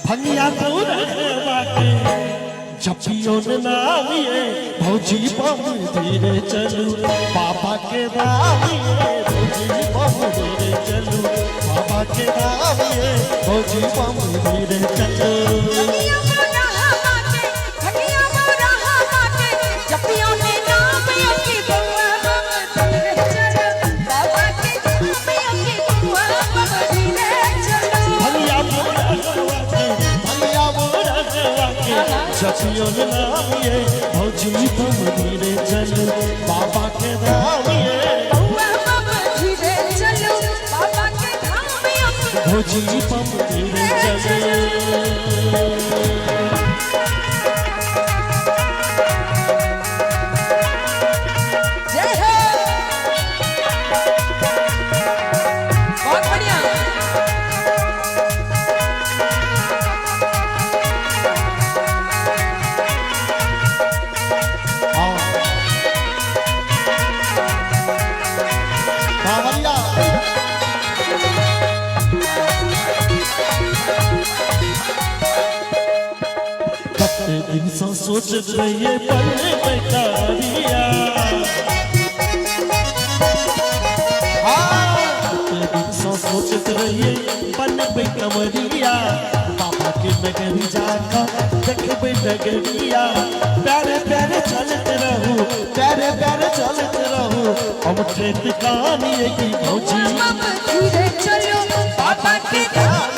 भनिया दूर बाटे जपियों नाम ये भौजी बम धीरे चलू बाबा के नाम ये भौजी बम धीरे चलू बाबा के नाम ये भौजी बम धीरे चलू जपियों नाम ये भौजी बम धीरे चलू बाबा के नाम ये धीरे चलो बाबा के धाम भौजी बम धीरे चलू दिन सा सोच रहिए पन्ने में कारिया दिन सा सोच रहिए पन्ने में कमरिया बाबा के नगरी जाका देखबे नगरिया प्यारे प्यारे चलते रहूं प्यारे प्यारे चलते रहूं हम ट्रेन कहानी की भौजी धीरे चलो बाबा के धाम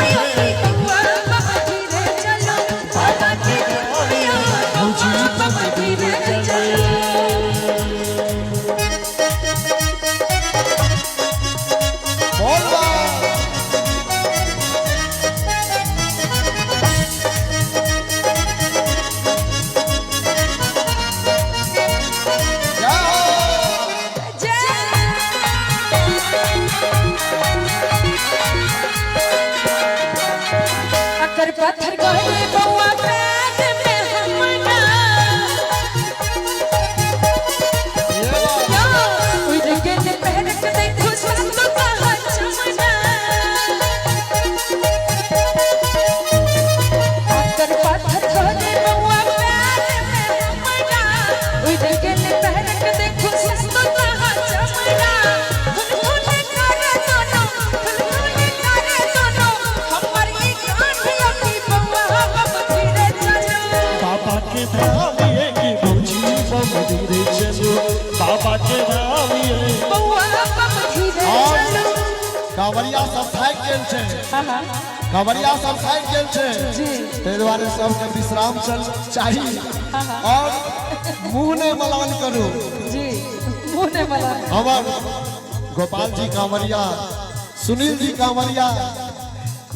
पत्थर गए बउआ पैर में हमना उड़ के ने पैर के देखो सब कहां चमना पत्थर गए बउआ पैर में हमना उड़ के ने पैर के देखो सब कहां चमना धुन करे दोनों हमर एक बाबा के नाम ये की भौजी बम धीरे चलो बाबा के नाम ये कांवरिया सब थाक गेल छै कांवरिया सब थाक गेल छै ताहि दुआरे सबके विश्राम चाही और मुंह नहीं मलान करू जी मुंह नहीं मलान हमर गोपाल जी कांवरिया सुनील जी कांवरिया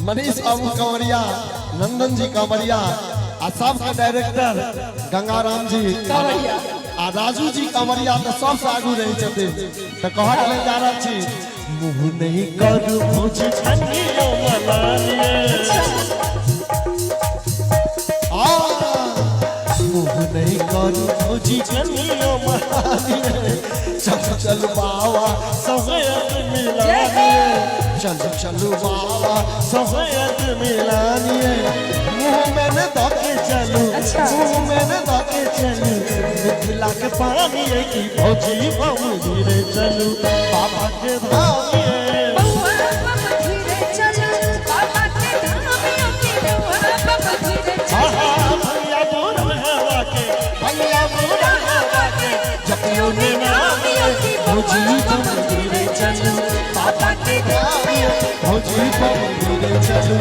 मनीष बाबू कांवरिया नंदन जी कांवरिया आ सबके डायरेक्टर गंगाराम जी आ राजू जी कांवरिया तो सबसे आगू रही छथिन तो कहत ले जा रहल छी मुंह नहीं करू भौजी कनियो मलानिए मुंह नहीं करू भौजी कनियो मलानिए चल चल बाबा सफेद मिलानिए चल चल बाबा सफेद मिलानिए मुंह में न धके चलू मुंह में न धके चलू मिथिला के पानी की भौजी बम धीरे चलू बाबा के धाम धीरे चलो बाबा के धाम भैया बोल हवा के भैया बोल हवा के जपियों ने नाम भौजी बम धीरे चलू बाबा के धाम भौजी बम धीरे चलू